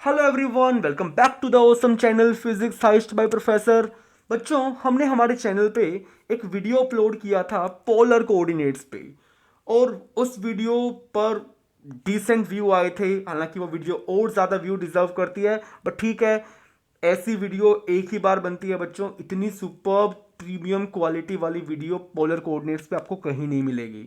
Hello everyone, welcome back to the awesome channel physics heist by professor. बच्चों, हमने हमारे channel पे एक वीडियो अपलोड किया था पोलर कोऑर्डिनेट्स पे, और उस वीडियो पर डिसेंट व्यू आए थे। हालांकि वो वीडियो और ज़्यादा व्यू डिजर्व करती है, बट ठीक है, ऐसी वीडियो एक ही बार बनती है बच्चों। इतनी सुपर्ब प्रीमियम क्वालिटी वाली वीडियो पोलर कोऑर्डिनेट्स पे आपको कहीं नहीं मिलेगी।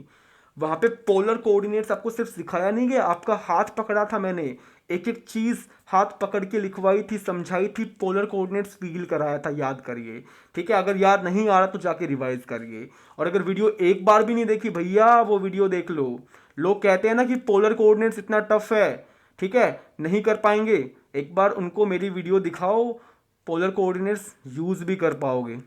वहां पे पोलर कोऑर्डिनेट्स आपको सिर्फ सिखाया नहीं गया, आपका हाथ पकड़ा था मैंने, एक एक चीज हाथ पकड़ के लिखवाई थी, समझाई थी, पोलर कोऑर्डिनेट्स फील कराया था। याद करिए, ठीक है? अगर याद नहीं आ रहा तो जाके रिवाइज करिए। और अगर वीडियो एक बार भी नहीं देखी भैया, वो वीडियो देख लो। लोग कहते हैं ना कि पोलर कोऑर्डिनेट्स इतना टफ है, ठीक है, नहीं कर पाएंगे। एक बार उनको मेरी वीडियो दिखाओ, पोलर कोऑर्डिनेट्स यूज भी कर पाओगे।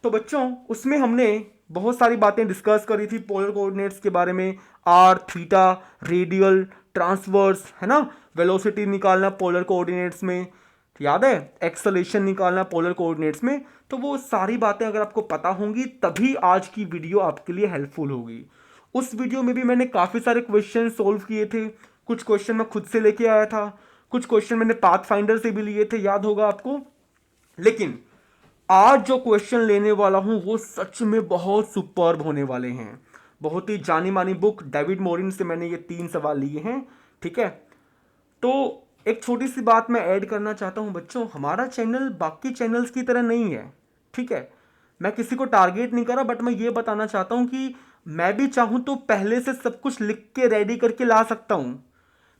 तो बच्चों, उसमें हमने बहुत सारी बातें डिस्कस करी थी पोलर कोऑर्डिनेट्स के बारे में। आर, थीटा, रेडियल, ट्रांसवर्स, है ना? वेलोसिटी निकालना पोलर कोऑर्डिनेट्स में, याद है? एक्सेलेरेशन निकालना पोलर कोऑर्डिनेट्स में। तो वो सारी बातें अगर आपको पता होंगी तभी आज की वीडियो आपके लिए हेल्पफुल होगी। उस वीडियो में भी मैंने काफ़ी सारे क्वेश्चन सोल्व किए थे। कुछ क्वेश्चन मैं खुद से लेके आया था, कुछ क्वेश्चन मैंने पाथ फाइंडर से भी लिए थे, याद होगा आपको। लेकिन आज जो क्वेश्चन लेने वाला हूं वो सच में बहुत सुपर्ब होने वाले हैं। बहुत ही जानी मानी बुक डेविड मोरिन से मैंने ये 3 सवाल लिए हैं, ठीक है? तो एक छोटी सी बात मैं ऐड करना चाहता हूं बच्चों, हमारा चैनल बाकी चैनल्स की तरह नहीं है, ठीक है? मैं किसी को टारगेट नहीं कर रहा, बट मैं ये बताना चाहता हूं कि मैं भी चाहूं तो पहले से सब कुछ लिख के रेडी करके ला सकता हूं।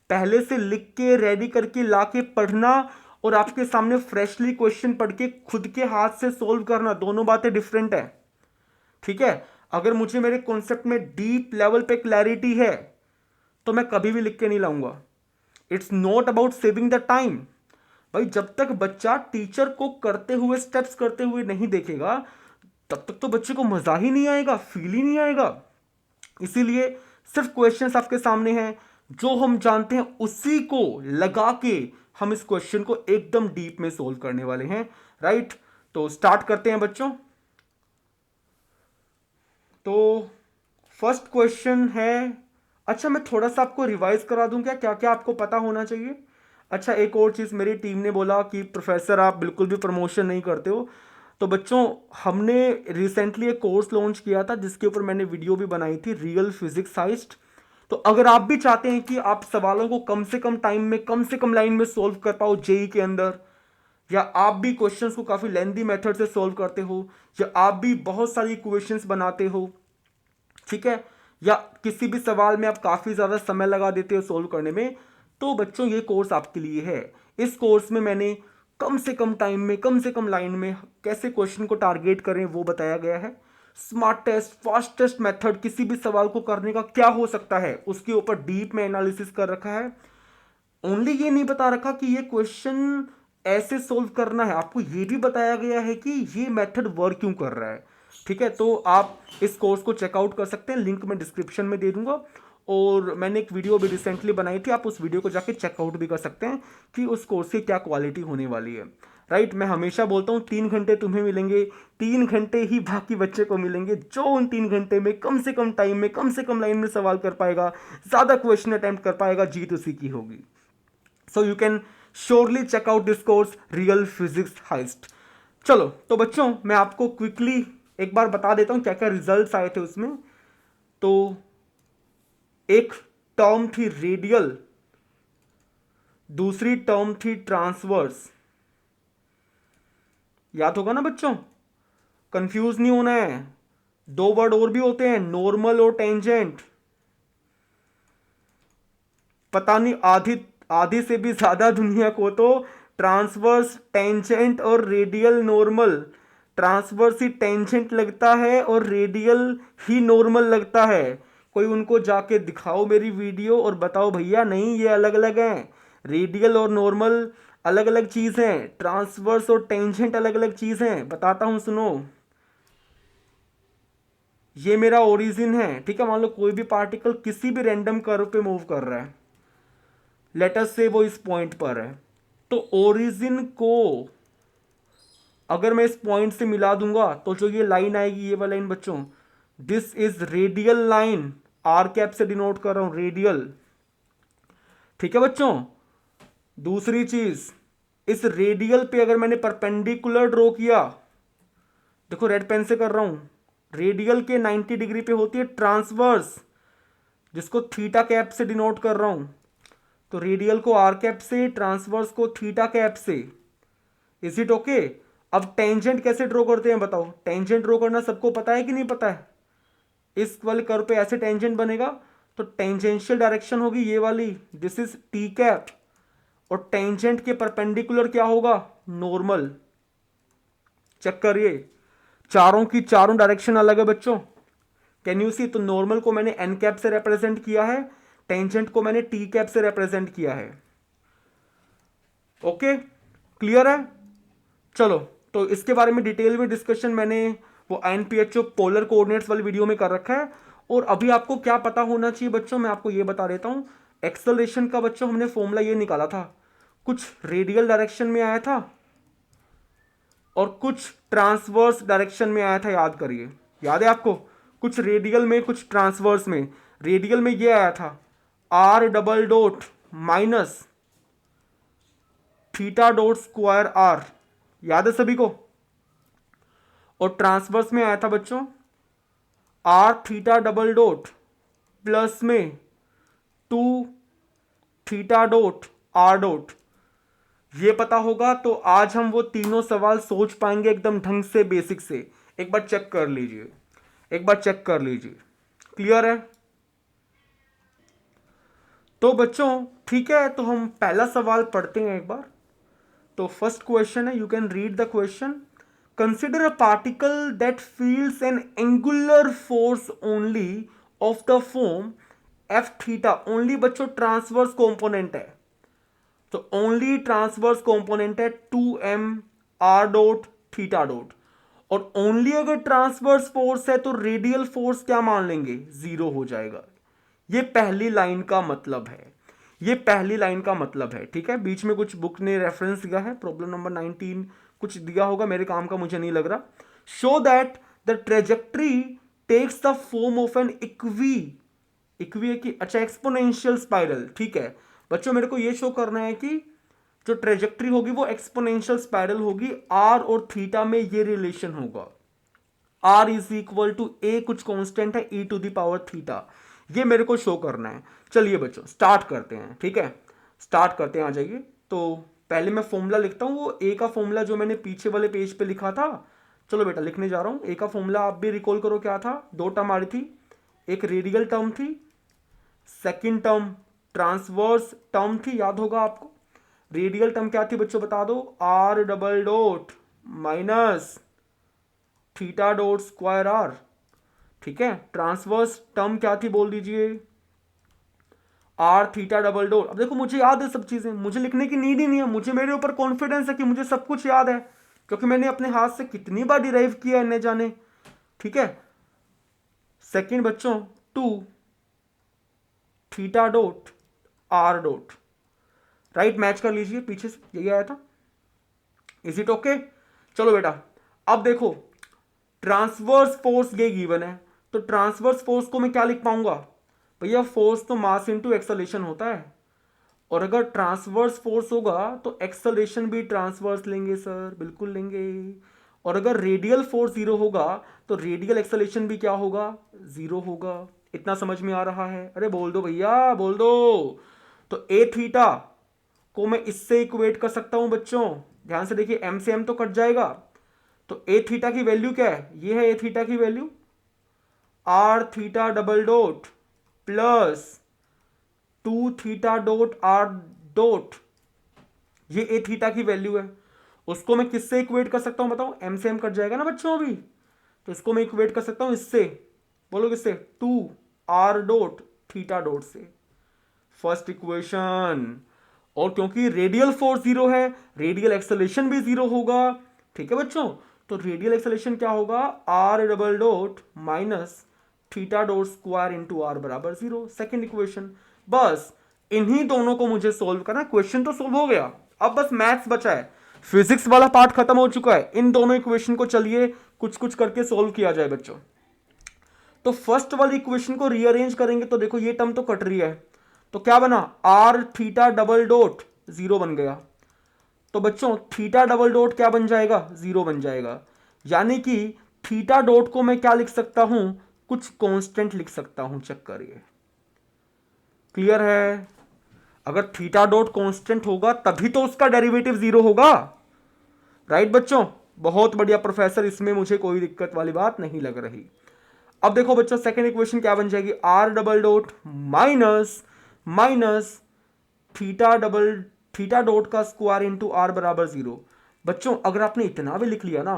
पहले से लिख के रेडी करके ला के पढ़ना और आपके सामने फ्रेशली क्वेश्चन पढ़ के खुद के हाथ से सोल्व करना, दोनों बातें डिफरेंट है, ठीक है? अगर मुझे मेरे कॉन्सेप्ट में डीप लेवल पे क्लैरिटी है तो मैं कभी भी लिख के नहीं लाऊंगा। It's not about saving the time. भाई, जब तक बच्चा टीचर को करते हुए, स्टेप्स करते हुए नहीं देखेगा, तब तक तो बच्चे को मजा ही नहीं आएगा, फील ही नहीं आएगा। इसीलिए सिर्फ क्वेश्चंस आपके सामने हैं, जो हम जानते हैं उसी को लगा के हम इस क्वेश्चन को एकदम डीप में सोल्व करने वाले हैं, राइट? तो स्टार्ट करते हैं बच्चों। तो फर्स्ट क्वेश्चन है, अच्छा मैं थोड़ा सा आपको रिवाइज करा दूं, क्या क्या क्या आपको पता होना चाहिए। अच्छा, एक और चीज़, मेरी टीम ने बोला कि प्रोफेसर आप बिल्कुल भी प्रमोशन नहीं करते हो। तो बच्चों, हमने रिसेंटली एक कोर्स लॉन्च किया था जिसके ऊपर मैंने वीडियो भी बनाई थी, रियल फिजिक्स हाइस्ट। तो अगर आप भी चाहते हैं कि आप सवालों को कम से कम टाइम में, कम से कम लाइन में सोल्व कर पाओ जेई के अंदर, या आप भी क्वेश्चंस को काफ़ी लेंदी मेथड से सोल्व करते हो, या आप भी बहुत सारी इक्वेशंस बनाते हो, ठीक है, या किसी भी सवाल में आप काफ़ी ज़्यादा समय लगा देते हो सोल्व करने में, तो बच्चों ये कोर्स आपके लिए है। इस कोर्स में मैंने कम से कम टाइम में, कम से कम लाइन में कैसे क्वेश्चन को टारगेट करें वो बताया गया है। स्मार्टेस्ट फास्टेस्ट मेथड किसी भी सवाल को करने का क्या हो सकता है उसके ऊपर डीप में एनालिसिस कर रखा है। ओनली ये नहीं बता रखा कि ये क्वेश्चन ऐसे सोल्व करना है, आपको ये भी बताया गया है कि ये मेथड वर्क क्यों कर रहा है, ठीक है? तो आप इस कोर्स को चेकआउट कर सकते हैं, लिंक मैं डिस्क्रिप्शन में दे दूंगा। और मैंने एक वीडियो भी रिसेंटली बनाई थी, आप उस वीडियो को जाके चेकआउट भी कर सकते हैं कि उस कोर्स की क्या क्वालिटी होने वाली है, राइट? मैं हमेशा बोलता हूँ 3 घंटे तुम्हें मिलेंगे, 3 घंटे ही बाकी बच्चे को मिलेंगे। जो उन 3 घंटे में कम से कम टाइम में, कम से कम लाइन में सवाल कर पाएगा, ज़्यादा क्वेश्चन अटेम्प्ट कर पाएगा, जीत उसी की होगी। So you can surely check out this course, real physics heist. चलो, तो बच्चों मैं आपको क्विकली एक बार बता देता हूं क्या क्या रिजल्ट्स आए थे उसमें। तो एक टर्म थी रेडियल, दूसरी टर्म थी ट्रांसवर्स। याद होगा ना बच्चों? कंफ्यूज नहीं होना है। 2 वर्ड और भी होते हैं, नॉर्मल और टेंजेंट। पता नहीं आधी आधी से भी ज्यादा दुनिया को तो ट्रांसवर्स, टेंजेंट और रेडियल नॉर्मल, ट्रांसवर्स ही टेंजेंट लगता है और रेडियल ही नॉर्मल लगता है। कोई उनको जाके दिखाओ मेरी वीडियो और बताओ भैया नहीं, ये अलग अलग हैं। रेडियल और नॉर्मल अलग अलग चीज़ हैं, ट्रांसवर्स और टेंजेंट अलग अलग चीज़ हैं। बताता हूँ, सुनो। ये मेरा ओरिजिन है, ठीक है? मान लो कोई भी पार्टिकल किसी भी रैंडम कर्व पे मूव कर रहा है, लेटस से वो इस पॉइंट पर है, तो ओरिजिन को अगर मैं इस पॉइंट से मिला दूंगा तो जो ये लाइन आएगी, ये वाला लाइन बच्चों, this is radial line. R cap से डिनोट कर रहा हूं, रेडियल, ठीक है बच्चों? दूसरी चीज, इस रेडियल पे अगर मैंने परपेंडिकुलर ड्रॉ किया, देखो रेड पेन से कर रहा हूं, रेडियल के 90 डिग्री पे होती है ट्रांसवर्स, जिसको थीटा कैप से डिनोट कर रहा हूं। तो रेडियल को आर कैप से, ट्रांसवर्स को थीटा कैप से। Is it okay? अब टेंजेंट कैसे ड्रॉ करते हैं बताओ? टेंजेंट ड्रॉ करना सबको पता है कि नहीं पता है? इस वाले कर्व पे ऐसे टेंजेंट बनेगा, तो टेंजेंशियल डायरेक्शन होगी ये वाली, दिस इज टी कैप, और टेंजेंट के परपेंडिकुलर क्या होगा? नॉर्मल। चेक करिए, चारों की चारों डायरेक्शन अलग है बच्चों। Can you see? तो नॉर्मल को मैंने एन कैप से रिप्रेजेंट किया है, टेंजेंट को मैंने टी कैप से रिप्रेजेंट किया है। ओके, क्लियर है? चलो, तो इसके बारे में डिटेल में डिस्कशन मैंने वो एनपीएचओ पोलर कोऑर्डिनेट्स वाली वीडियो में कर रखा है। और अभी आपको क्या पता होना चाहिए बच्चों, मैं आपको ये बता देता हूं। एक्सेलरेशन का बच्चों हमने फॉर्मूला ये निकाला था, कुछ रेडियल डायरेक्शन में आया था और कुछ ट्रांसवर्स डायरेक्शन में आया था, याद करिए। याद है आपको? कुछ रेडियल में, कुछ ट्रांसवर्स में। रेडियल में ये आया था r double dot minus theta dot square r, याद है सभी को? और ट्रांसवर्स में आया था बच्चों r theta double dot plus में two theta dot r dot. ये पता होगा तो आज हम वो तीनों सवाल सोच पाएंगे एकदम ढंग से, बेसिक से। एक बार चेक कर लीजिए, एक बार चेक कर लीजिए। क्लियर है? तो बच्चों ठीक है, तो हम पहला सवाल पढ़ते हैं एक बार। तो फर्स्ट क्वेश्चन है, you can read the question. Consider a particle that feels N angular force only of the form F theta. Only बच्चों ट्रांसवर्स कंपोनेंट है, तो ओनली ट्रांसवर्स कंपोनेंट है 2m r dot theta dot. और only अगर transverse force है तो radial force क्या मान लेंगे? जीरो हो जाएगा। ये पहली लाइन का मतलब है, ये पहली लाइन का मतलब है। ठीक है, बीच में कुछ बुक ने रेफरेंस दिया है, प्रॉब्लम नंबर 19 कुछ दिया होगा, मेरे काम का मुझे नहीं लग रहा। Show that the trajectory takes the form of an इक्वी, इक्वी है कि अच्छा एक्सपोनेंशियल स्पाइरल। ठीक है बच्चों, मेरे को ये शो करना है कि जो ट्रेजेक्ट्री होगी वो एक्सपोनेंशियल स्पाइरल होगी, आर और थीटा में ये रिलेशन होगा, आर इज इक्वल टू ए कुछ कांस्टेंट है e to the power theta, ये मेरे को शो करना है। चलिए बच्चों स्टार्ट करते हैं। ठीक है, स्टार्ट करते हैं, आ जाइए। तो पहले मैं फॉर्मूला लिखता हूं, वो ए का फॉर्मूला जो मैंने पीछे वाले पेज पे लिखा था। चलो बेटा लिखने जा रहा हूं। ए का फॉर्मूला आप भी रिकॉल करो, क्या था? दो टर्म आ रही थी, एक रेडियल टर्म थी, सेकेंड टर्म ट्रांसवर्स टर्म थी, याद होगा आपको। रेडियल टर्म क्या थी बच्चों बता दो? R double dot minus theta dot square r. ठीक है, ट्रांसवर्स टर्म क्या थी बोल दीजिए? R theta double dot. अब देखो मुझे याद है सब चीजें, मुझे लिखने की नीड ही नहीं है, मुझे मेरे ऊपर कॉन्फिडेंस है कि मुझे सब कुछ याद है, क्योंकि मैंने अपने हाथ से कितनी बार डिराइव किया है न जाने। ठीक है, सेकंड बच्चों two theta dot r dot, right, match कर लीजिए, पीछे से यही आया था। Is it okay? चलो बेटा अब देखो, ट्रांसवर्स फोर्स ये गिवन है, तो ट्रांसवर्स फोर्स को मैं क्या लिख पाऊंगा भैया? फोर्स तो मास इनटू एक्सेलरेशन होता है, और अगर ट्रांसवर्स फोर्स होगा तो एक्सेलरेशन भी ट्रांसवर्स लेंगे सर, बिल्कुल लेंगे। और अगर रेडियल फोर्स जीरो होगा तो रेडियल एक्सेलरेशन भी क्या होगा? जीरो होगा। इतना समझ में आ रहा है? अरे बोल दो भैया, बोल दो। तो ए थीटा को मैं इससे इक्वेट कर सकता हूं बच्चों, ध्यान से देखिए, एम से एम तो कट जाएगा, तो ए थीटा की वैल्यू क्या है? ये है ए थीटा की value, r theta double dot plus two theta dot r dot, ये ए थीटा की वैल्यू है। उसको मैं किससे इक्वेट कर सकता हूं बताओ? एम से एम कट जाएगा ना बच्चों अभी, तो इसको मैं इक्वेट कर सकता हूं इससे, बोलो किससे? Two r dot theta dot से, फर्स्ट इक्वेशन। और क्योंकि रेडियल फोर्स जीरो है, रेडियल एक्सेलरेशन भी जीरो होगा। ठीक है बच्चों, तो रेडियल एक्सेलरेशन क्या होगा? R double dot minus theta dot square into r बराबर जीरो, सेकेंड इक्वेशन। बस इन्हीं दोनों को मुझे सोल्व करना, क्वेश्चन तो सोल्व हो गया, अब बस मैथ्स बचा है, फिजिक्स वाला पार्ट खत्म हो चुका है। इन दोनों इक्वेशन को चलिए कुछ कुछ करके सोल्व किया जाए बच्चों। तो फर्स्ट वाली इक्वेशन को रीअरेंज करेंगे तो देखो ये टर्म तो कट रही है, तो क्या बना? R theta double dot zero बन गया। तो बच्चों थीटा डबल डॉट क्या बन जाएगा, जीरो बन जाएगा। यानी कि थीटा डॉट को मैं क्या लिख सकता हूं, कुछ कांस्टेंट लिख सकता हूं। चेक करिए, क्लियर है। अगर थीटा डॉट कांस्टेंट होगा तभी तो उसका डेरिवेटिव जीरो होगा, राइट बच्चों। बहुत बढ़िया प्रोफेसर, इसमें मुझे कोई दिक्कत वाली बात नहीं लग रही। अब देखो बच्चों सेकंड इक्वेशन क्या बन जाएगी, r double dot minus minus theta dot का स्क्वायर इंटू आर बराबर जीरो। बच्चों अगर आपने इतना भी लिख लिया ना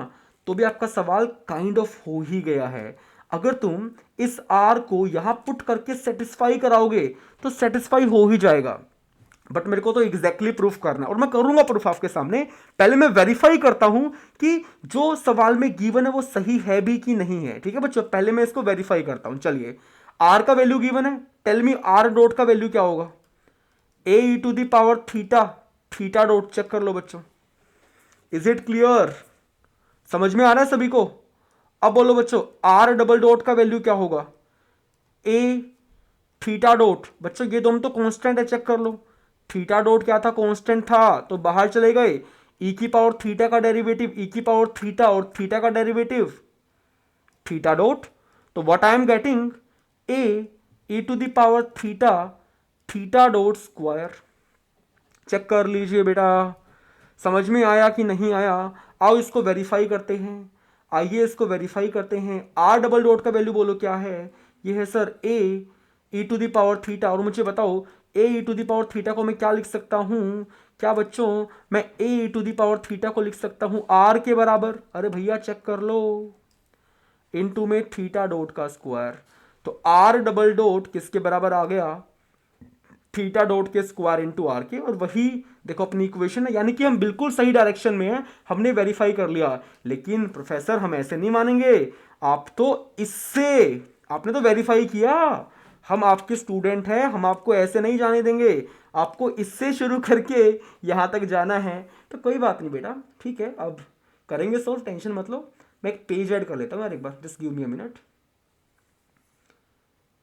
तो भी आपका सवाल काइंड ऑफ हो ही गया है। अगर तुम इस आर को यहां पुट करके सेटिस्फाई कराओगे तो सेटिस्फाई हो ही जाएगा। बट मेरे को तो एग्जैक्टली प्रूफ करना है और मैं करूंगा प्रूफ आपके सामने। पहले मैं वेरीफाई करता हूं कि जो सवाल में गिवन है वो सही है भी कि नहीं है। ठीक है बच्चों, पहले मैं इसको वेरीफाई करता हूं। चलिए, आर का वैल्यू गिवन है, टेल मी आर डॉट का वैल्यू क्या होगा, a e to the power theta, theta dot check कर लो बच्चों। इज इट क्लियर, समझ में आ रहा है सभी को। अब बोलो बच्चों आर डबल डॉट का वैल्यू क्या होगा, ए थीटा डॉट। बच्चों ये दोनों तो कांस्टेंट है, चेक कर लो। थीटा डॉट क्या था, कांस्टेंट था, तो बाहर चले गए। ई की पावर थीटा का डेरिवेटिव, ई की पावर थीटा, और थीटा का डेरिवेटिव थीटा डॉट। तो what I am getting, a e to the power theta, theta dot square. Check कर लीजिए बेटा, समझ में आया कि नहीं आया। आओ इसको वेरीफाई करते हैं, आइए इसको वेरीफाई करते हैं। आर डबल डॉट का वैल्यू बोलो क्या है, ये है sir a e to the power theta. और मुझे बताओ a e to the power theta को मैं क्या लिख सकता हूं, क्या बच्चों मैं a e to the power theta को लिख सकता हूं आर के बराबर। अरे भैया चेक कर लो, इनटू में थीटा डॉट का स्क्वायर। तो आर डबल डॉट किसके बराबर आ गया, थीटा डॉट के स्क्वायर इंटू आर के। और वही देखो अपनी इक्वेशन है, यानी कि हम बिल्कुल सही डायरेक्शन में हैं, हमने वेरीफाई कर लिया। लेकिन प्रोफेसर हम ऐसे नहीं मानेंगे, आप तो इससे, आपने तो वेरीफाई किया, हम आपके स्टूडेंट हैं, हम आपको ऐसे नहीं जाने देंगे, आपको इससे शुरू करके यहां तक जाना है। तो कोई बात नहीं बेटा, ठीक है, अब करेंगे सॉल्व, टेंशन मत लो। मैं एक पेज ऐड कर लेता हूँ यार एक बार, just give me a minute,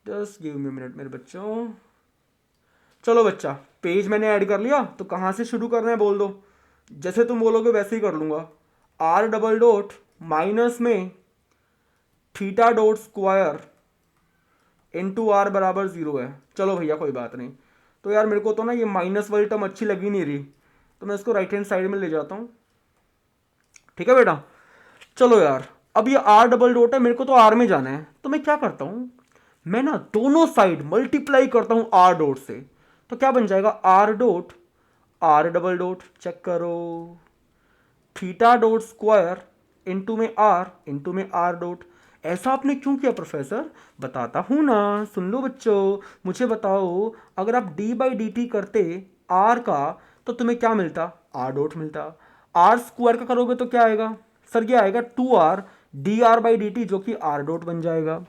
just give me a minute मेरे बच्चों। चलो बच्चा, पेज मैंने ऐड कर लिया, तो कहाँ से शुरू करना है बोल दो, जैसे तुम बोलोगे वैसे ही कर लूँगा। आर डबल डॉट माइनस में theta dot square into r बराबर जीरो है। चलो भैया कोई बात नहीं। तो यार मेरे को तो ना ये माइनस वाली टर्म अच्छी लगी नहीं रही, तो मैं इसको राइट हैंड साइड में ले जाता हूँ। ठीक है बेटा, चलो यार, अब ये आर डबल डॉट है, मेरे को तो आर में जाना है, तो मैं क्या करता हूँ, मैं ना दोनों साइड मल्टीप्लाई करता हूँ आर डॉट से। तो क्या बन जाएगा, r dot r double dot, check करो, थीटा डॉट स्क्वायर इंटू में आर डॉट। ऐसा आपने क्यों किया प्रोफेसर, बताता हूं ना, सुन लो बच्चों। मुझे बताओ, अगर आप डी बाई डी टी करते आर का तो तुम्हें क्या मिलता, आर डॉट मिलता। आर स्क्वायर का करोगे तो क्या आएगा सर, ये आएगा two r d r by d t, जो कि आर डॉट बन जाएगा।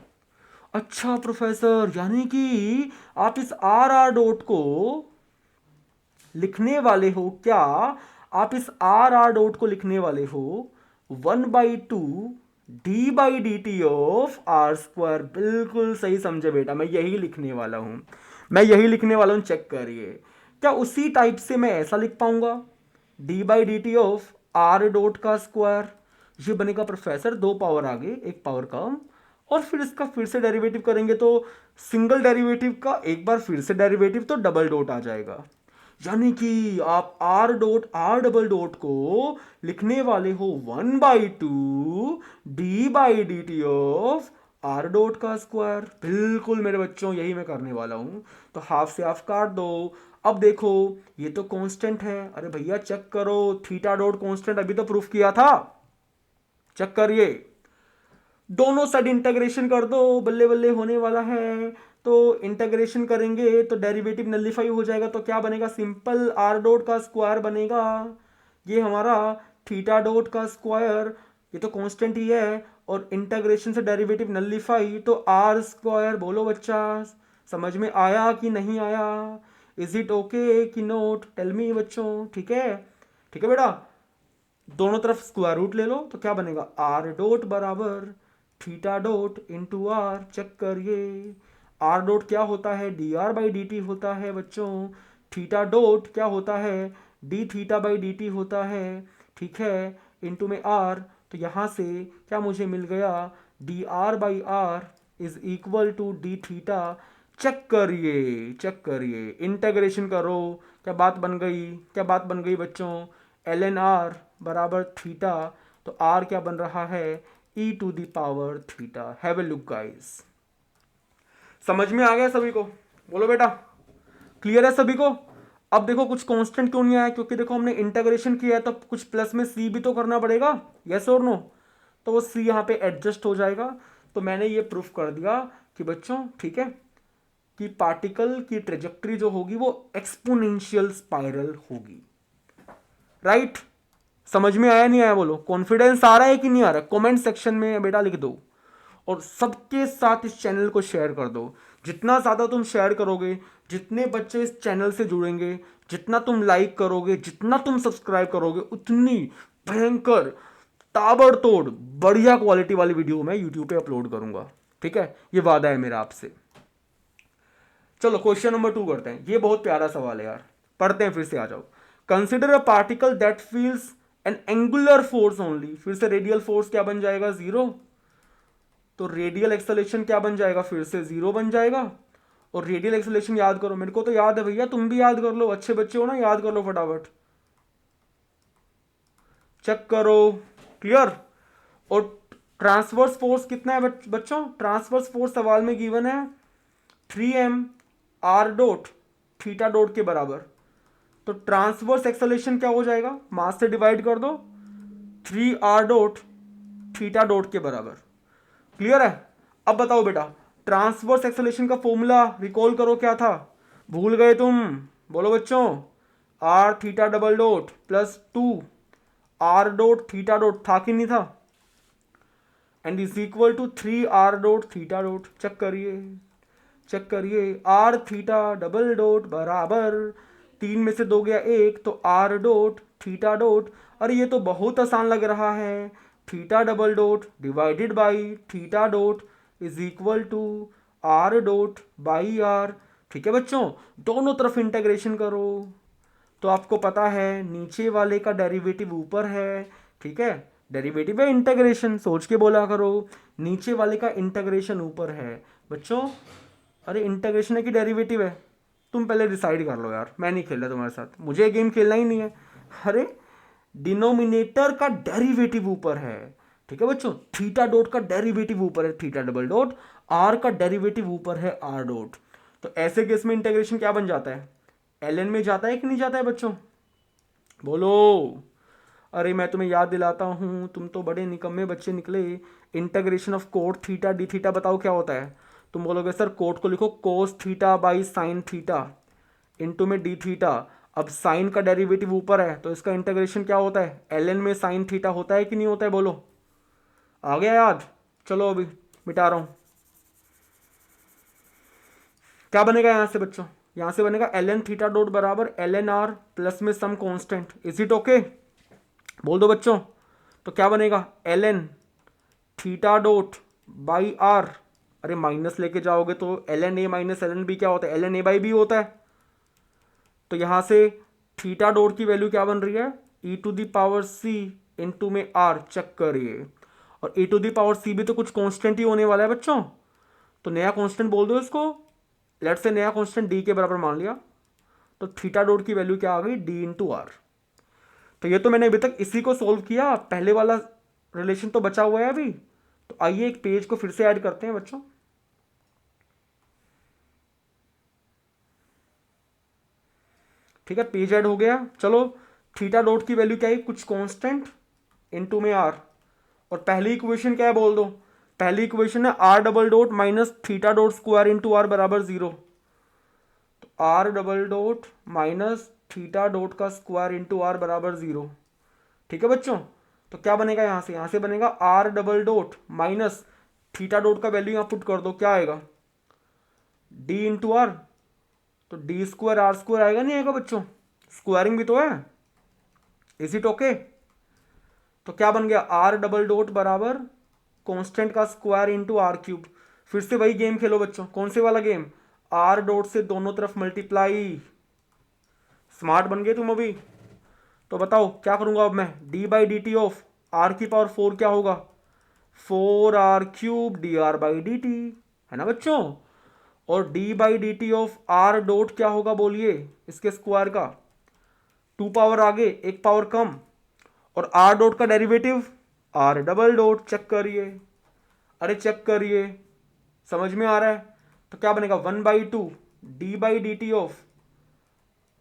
अच्छा प्रोफेसर, यानी कि आप इस आर आर डॉट को लिखने वाले हो क्या, आप इस आर आर डॉट को लिखने वाले हो 1/2 d by d t of r square. बिल्कुल सही समझे बेटा, मैं यही लिखने वाला हूं, मैं यही लिखने वाला हूं। चेक करिए, क्या उसी टाइप से मैं ऐसा लिख पाऊंगा, D by d t of r dot का स्क्वायर। ये बनेगा प्रोफेसर दो पावर आगे एक पावर कम, और फिर इसका फिर से डेरिवेटिव करेंगे तो सिंगल डेरिवेटिव का एक बार फिर से डेरिवेटिव, तो डबल डॉट आ जाएगा। यानी कि आप are dot r double dot को लिखने वाले हो 1/2 d by d t of r dot का स्क्वायर। बिल्कुल मेरे बच्चों, यही मैं करने वाला हूं। तो हाफ से हाफ काट दो। अब देखो ये तो कांस्टेंट है, अरे भैया चेक करो, थीटा डॉट कांस्टेंट अभी तो प्रूफ किया था, चेक करिए। दोनों साइड इंटीग्रेशन कर दो, बल्ले बल्ले होने वाला है। तो इंटीग्रेशन करेंगे तो डेरिवेटिव नलिफाई हो जाएगा, तो क्या बनेगा, सिंपल आर डॉट का स्क्वायर बनेगा। ये हमारा थीटा डॉट का स्क्वायर, ये तो कांस्टेंट ही है, और इंटीग्रेशन से डेरिवेटिव नलिफाई, तो आर स्क्वायर। बोलो बच्चा, समझ में आया कि नहीं आया, इज इट ओके कि नोट, टेल मी बच्चों। ठीक है, ठीक है बेटा, दोनों तरफ स्क्वायर रूट ले लो, तो क्या बनेगा, आर डॉट बराबर theta dot into r. Check करिए, आर डॉट क्या होता है, d r by d t होता है बच्चों। थीटा डॉट क्या होता है, d theta by d t होता है, ठीक है, इनटू में आर। तो यहाँ से क्या मुझे मिल गया, d r by r is equal to d theta. Check करिए, चेक करिए, इंटीग्रेशन करो, क्या बात बन गई, क्या बात बन गई बच्चों, एल एन आर बराबर थीटा। तो आर क्या बन रहा है, e to the power theta. Have a look guys, समझ में आ गया सभी को, बोलो बेटा, क्लियर है सभी को। अब देखो कुछ कांस्टेंट क्यों नहीं आया, क्योंकि देखो हमने इंटीग्रेशन किया है तो कुछ प्लस में सी भी तो करना पड़ेगा, यस और नो। तो वो सी यहाँ पे एडजस्ट हो जाएगा। तो मैंने ये प्रूफ कर दिया कि बच्चों, ठीक है, कि पार्टिकल की ट्रेजेक्ट्री जो होगी वो एक्सपोनेंशियल स्पाइरल होगी, राइट। समझ में आया नहीं आया बोलो, कॉन्फिडेंस आ रहा है कि नहीं आ रहा, कमेंट सेक्शन में बेटा लिख दो। और सबके साथ इस चैनल को शेयर कर दो। जितना ज़्यादा तुम शेयर करोगे, जितने बच्चे इस चैनल से जुड़ेंगे, जितना तुम लाइक करोगे, जितना तुम सब्सक्राइब करोगे, उतनी भयंकर ताबड़तोड़ बढ़िया क्वालिटी वाली वीडियो मैं यूट्यूब पे अपलोड करूंगा, ठीक है, ये वादा है मेरा आपसे। चलो क्वेश्चन नंबर 2 करते हैं। ये बहुत प्यारा सवाल है यार, पढ़ते हैं, फिर से आ जाओ। Consider a particle that feels N angular force only. फिर से रेडियल फोर्स क्या बन जाएगा, 0। तो रेडियल एक्सेलेरेशन क्या बन जाएगा, फिर से 0 बन जाएगा। और रेडियल एक्सेलेरेशन याद करो, मेरे को तो याद है भैया, तुम भी याद कर लो, अच्छे बच्चे हो ना, याद कर लो फटाफट, चेक करो, क्लियर। और ट्रांसवर्स फोर्स कितना है बच्चों, ट्रांसवर्स फोर्स सवाल में गिवन है 3m are dot theta dot के बराबर। तो ट्रांसवर्स एक्सेलेरेशन क्या हो जाएगा, मास से डिवाइड कर दो, 3r डॉट थीटा डॉट के बराबर, क्लियर है। अब बताओ बेटा, ट्रांसवर्स एक्सेलेरेशन का फॉर्मूला रिकॉल करो, क्या था, भूल गए तुम, बोलो बच्चों, r theta double dot plus 2r dot theta dot था कि नहीं था, and is equal to 3r dot theta dot. Check करिए, चेक करिए, आर थीटा डबल डॉट बराबर 3 में से 2 गया 1, तो आर डॉट थीटा डॉट। अरे ये तो बहुत आसान लग रहा है, theta double dot divided by theta dot is equal to r dot by r. ठीक है बच्चों, दोनों तरफ इंटीग्रेशन करो। तो आपको पता है नीचे वाले का डेरिवेटिव ऊपर है, ठीक है, डेरिवेटिव है इंटीग्रेशन, सोच के बोला करो, नीचे वाले का इंटीग्रेशन ऊपर है बच्चों। अरे इंटीग्रेशन है कि डेरिवेटिव है, तुम पहले डिसाइड कर लो यार, मैं नहीं खेल रहा तुम्हारे साथ, मुझे गेम खेलना ही नहीं है। अरे डिनोमिनेटर का डेरिवेटिव ऊपर है, ठीक है बच्चों, थीटा डॉट का डेरिवेटिव ऊपर है थीटा डबल डॉट, आर का डेरिवेटिव ऊपर है आर डॉट। तो ऐसे केस में इंटीग्रेशन क्या बन जाता है, एल में जाता है कि नहीं जाता है बच्चों, बोलो। अरे मैं तुम्हें याद दिलाता हूँ, तुम तो बड़े निकम्मे बच्चे निकले। Integration of cot theta D theta बताओ क्या होता है। तुम बोलोगे सर कोट को लिखो cos theta by sine theta into में डी थीटा। अब साइन का डेरिवेटिव ऊपर है तो इसका इंटीग्रेशन क्या होता है, एल एन में साइन थीटा होता है कि नहीं होता है, बोलो। आ गया याद, चलो अभी मिटा रहा हूँ। क्या बनेगा यहाँ से बच्चों, यहाँ से बनेगा एल एन थीटा डॉट बराबर एल एन आर प्लस में some constant, is it okay, बोल दो बच्चों। तो क्या बनेगा, l n theta dot by r. अरे माइनस लेके जाओगे तो l n a minus l n b क्या होता है, l n a by b होता है। तो यहां से थीटा डॉट की वैल्यू क्या बन रही है, e to the power c into में आर। चेक करिए, और ई टू दी पावर सी भी तो कुछ कांस्टेंट ही होने वाला है बच्चों, तो नया कांस्टेंट बोल दो इसको। लेट से नया कांस्टेंट डी के बराबर मान लिया, तो थीटा डॉट की वैल्यू क्या आ गई, डी इंटू आर। तो ये तो मैंने अभी तक इसी को सोल्व किया, पहले वाला रिलेशन तो बचा हुआ है अभी। तो आइए एक पेज को फिर से ऐड करते हैं बच्चों। ठीक है, पेज ऐड हो गया। चलो थीटा डॉट की वैल्यू क्या है, कुछ कांस्टेंट इनटू में आर। और पहली इक्वेशन क्या है बोल दो, पहली इक्वेशन है r double dot minus theta dot square into r बराबर 0। तो r double dot minus theta dot का स्क्वायर इंटू आर बराबर 0। ठीक है बच्चों, तो क्या बनेगा यहाँ से बनेगा r double dot minus theta dot का वैल्यू यहाँ पुट कर दो, क्या आएगा, डी इंटू आर। तो डी स्क्वायर आर स्क्वायर आएगा नहीं आएगा बच्चों, स्क्वायरिंग भी तो है, इज इट ओके। तो क्या बन गया, आर डबल डॉट बराबर कांस्टेंट का स्क्वायर इंटू आर क्यूब। फिर से वही गेम खेलो बच्चों, कौन से वाला गेम, आर डॉट से दोनों तरफ मल्टीप्लाई, स्मार्ट बन गए तुम अभी। तो बताओ क्या करूँगा अब मैं, d by d t of r की पावर 4 क्या होगा, 4r³ dr/dt, है ना बच्चों। और d by d t of r dot क्या होगा बोलिए, इसके स्क्वायर का, 2 पावर आगे 1 पावर कम, और आर डॉट का derivative r double dot. Check करिए, अरे चेक करिए, समझ में आ रहा है। तो क्या बनेगा, 1/2 d by d t of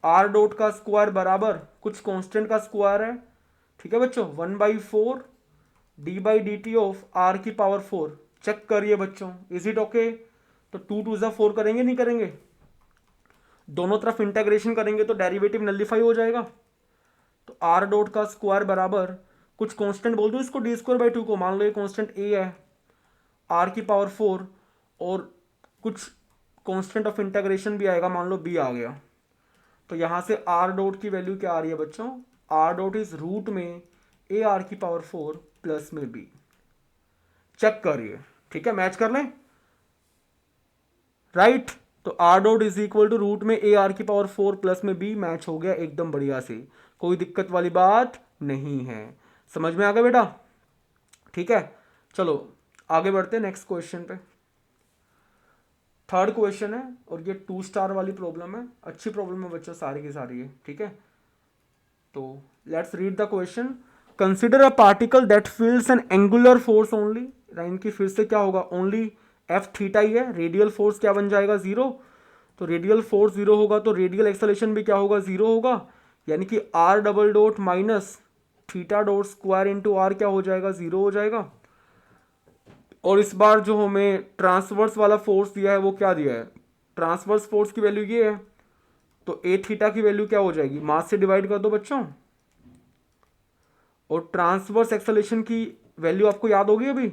r dot का स्क्वायर बराबर कुछ कांस्टेंट का स्क्वायर है, ठीक है बच्चों, 1/4 d by d t of r की पावर 4। चेक करिए बच्चों, इज इट ओके। तो 2 2 4 करेंगे, नहीं करेंगे, दोनों तरफ इंटेग्रेशन करेंगे तो डेरिवेटिव नलिफाई हो जाएगा। तो आर डॉट का स्क्वायर बराबर कुछ कांस्टेंट बोल दो इसको, d²/2 को, मान लो ये कांस्टेंट a है, आर की पावर 4, और कुछ कांस्टेंट ऑफ इंटेग्रेशन भी आएगा, मान लो b आ गया। तो यहां से आर डॉट की वैल्यू क्या आ रही है बच्चों, आर डॉट इज रूट में ए आर की पावर 4 प्लस में b। चेक करिए, ठीक है, मैच कर लें, राइट। तो r dot is equal to root में ए आर की पावर 4 प्लस में b, मैच हो गया एकदम बढ़िया से, कोई दिक्कत वाली बात नहीं है। समझ में आ गया बेटा, ठीक है। चलो आगे बढ़ते हैं नेक्स्ट क्वेश्चन पे। थर्ड क्वेश्चन है और ये 2 स्टार वाली प्रॉब्लम है, अच्छी प्रॉब्लम है बच्चों, सारी की सारी है, ठीक है। तो let's read the question. Consider a particle that feels N angular force only, line की फिर से क्या होगा, ओनली एफ थीटा ही है, रेडियल फोर्स क्या बन जाएगा, 0। तो रेडियल फोर्स 0 होगा तो रेडियल एक्सेलरेशन भी क्या होगा, 0 होगा, यानी कि r double dot minus theta dot square into r क्या हो जाएगा, 0 हो जाएगा। और इस बार जो हमें ट्रांसवर्स वाला फोर्स दिया है वो क्या दिया है, ट्रांसवर्स फोर्स की वैल्यू ये है, तो ए थीटा की वैल्यू क्या हो जाएगी, मास से डिवाइड कर दो बच्चों, और ट्रांसवर्स एक्सेलरेशन की वैल्यू आपको याद होगी अभी,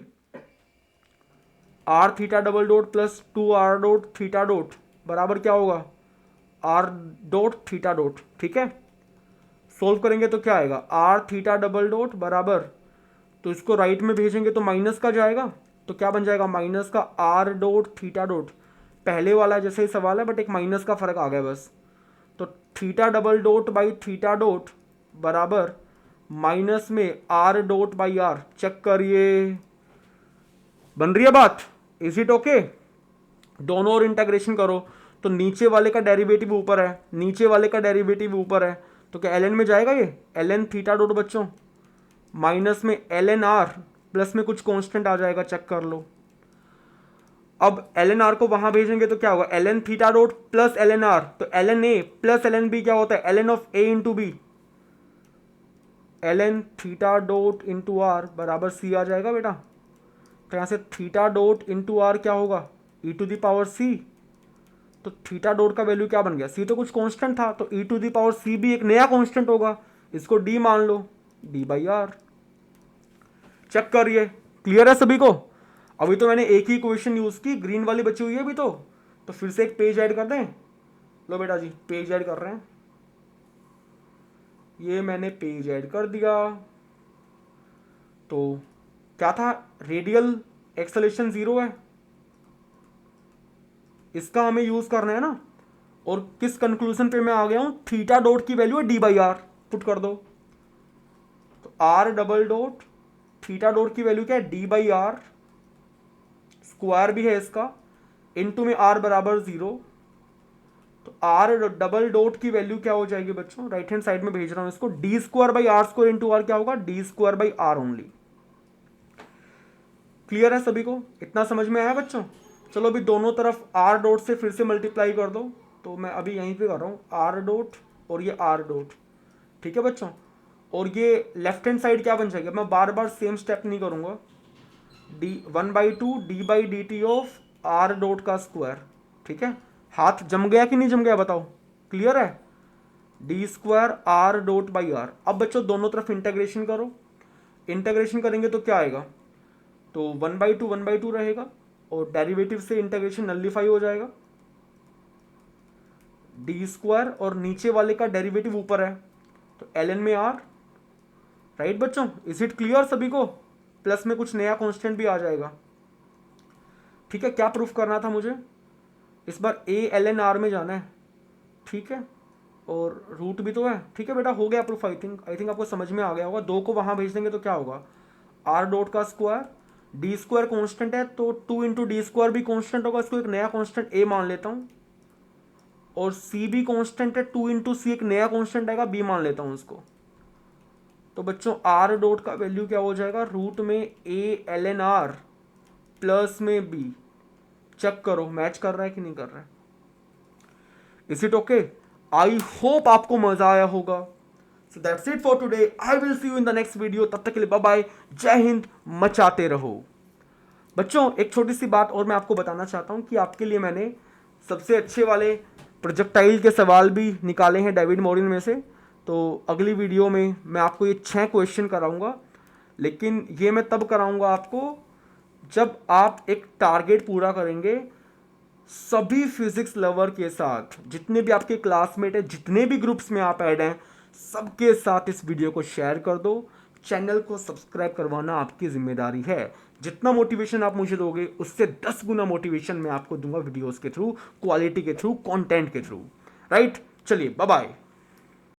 r theta double dot plus 2r dot theta dot बराबर क्या होगा, आर डॉट थीटा डॉट, ठीक है। सोल्व करेंगे तो क्या आएगा, आर थीटा डबल डॉट बराबर, तो इसको राइट में भेजेंगे तो माइनस का जाएगा, तो क्या बन जाएगा, माइनस का आर डॉट थीटा डॉट, पहले वाला जैसे ही सवाल है बट एक माइनस का फर्क आ गया बस। तो theta double dot by theta dot बराबर माइनस में r dot by r. Check करिए, बन रही है बात, इज इट ओके। दोनों और इंटीग्रेशन करो तो नीचे वाले का डेरिवेटिव ऊपर है, नीचे वाले का डेरिवेटिव ऊपर है, तो क्या ln में जाएगा ये, ln थीटा डॉट बच्चों, माइनस में ln r प्लस में कुछ कांस्टेंट आ जाएगा, चेक कर लो। अब ln r को वहां भेजेंगे तो क्या होगा, ln theta dot plus ln r, तो ln a plus ln b क्या होता है, ln of a into b, ln theta dot into r बराबर c आ जाएगा बेटा। तो यहाँ से थीटा डॉट इंटू आर क्या होगा, e to the power c, तो थीटा डॉट का वैल्यू क्या बन गया, c तो कुछ कांस्टेंट था, तो e to the power c भी एक नया कांस्टेंट होगा, इसको d मान लो, d बाई आर। चेक करिए, क्लियर है सभी को। अभी तो मैंने एक ही क्वेश्चन यूज की, ग्रीन वाली बची हुई है अभी तो फिर से एक पेज ऐड कर दें। लो बेटा जी, पेज ऐड कर रहे हैं, ये मैंने पेज ऐड कर दिया। तो क्या था, रेडियल एक्सेलरेशन 0 है, इसका हमें यूज करना है ना। और किस कंक्लूजन पे मैं आ गया हूं, थीटा डॉट की वैल्यू है डी बाई आर, पुट कर दो। तो r double dot theta dot की वैल्यू क्या है, डी बाई आर, स्क्वायर भी है इसका, इनटू में आर बराबर 0। तो आर डबल डॉट की वैल्यू क्या हो जाएगी बच्चों, राइट हैंड साइड में भेज रहा हूं इसको, d square by r square into r क्या होगा, d square by r only. Clear है सभी को, इतना समझ में आया बच्चों। चलो अभी दोनों तरफ आर डॉट से फिर से मल्टीप्लाई कर दो, तो मैं अभी यहीं पे कर रहा हूँ, आर डॉट और ये आर डॉट, ठीक है बच्चों। और ये लेफ्ट हैंड साइड क्या बन जाएगा, मैं बार बार सेम स्टेप नहीं करूँगा, D 1/2 d by d t of r dot का स्क्वायर, ठीक है। हाथ जम गया कि नहीं जम गया बताओ, क्लियर है, d square r dot by r. अब बच्चों दोनों तरफ इंटीग्रेशन करो, इंटीग्रेशन करेंगे तो क्या आएगा, तो 1/2 रहेगा, और डेरिवेटिव से इंटीग्रेशन नलिफाई हो जाएगा, डी स्क्वायर और नीचे वाले का डेरिवेटिव ऊपर है, तो ln में r, राइट बच्चों, इज इट क्लियर सभी को। प्लस में कुछ नया कांस्टेंट भी आ जाएगा, ठीक है। क्या प्रूफ करना था मुझे, इस बार a ln r में जाना है, ठीक है। और रूट भी तो है। ठीक है बेटा, हो गया प्रूफ। आई थिंक आपको समझ में आ गया होगा। 2 को वहाँ भेज देंगे तो क्या होगा, आर डॉट का स्क्वायर, डी स्क्वायर कॉन्स्टेंट है तो 2 इंटू डी स्क्वायर भी कॉन्स्टेंट होगा, इसको एक नया कॉन्स्टेंट ए मान लेता हूँ। और सी भी कॉन्स्टेंट है, 2 इंटू सी एक नया कॉन्स्टेंट आएगा, बी मान लेता हूँ उसको। तो बच्चों आर डॉट का वैल्यू क्या हो जाएगा, रूट में a l n r plus में बी। चेक करो मैच कर रहा है कि नहीं कर रहा है। Is it okay? I hope आपको मजा आया होगा। So that's it for today. I will see you in the next video. तब तक के लिए बाय बाय, जय हिंद, मचाते रहो। बच्चों एक छोटी सी बात और मैं आपको बताना चाहता हूं कि आपके लिए मैंने सबसे अच्छे वाले प्रोजेक्टाइल के सवाल भी निकाले हैं डेविड मॉरिन में से। तो अगली वीडियो में मैं आपको ये 6 क्वेश्चन कराऊंगा, लेकिन ये मैं तब कराऊंगा आपको जब आप एक टारगेट पूरा करेंगे सभी फिजिक्स लवर के साथ। जितने भी आपके क्लासमेट हैं, जितने भी ग्रुप्स में आप ऐड हैं, सबके साथ इस वीडियो को शेयर कर दो। चैनल को सब्सक्राइब करवाना आपकी जिम्मेदारी है। जितना मोटिवेशन आप मुझे दोगे उससे 10 गुना मोटिवेशन मैं आपको दूंगा वीडियोस के थ्रू, क्वालिटी के थ्रू, कंटेंट के थ्रू। राइट, चलिए बाय बाय।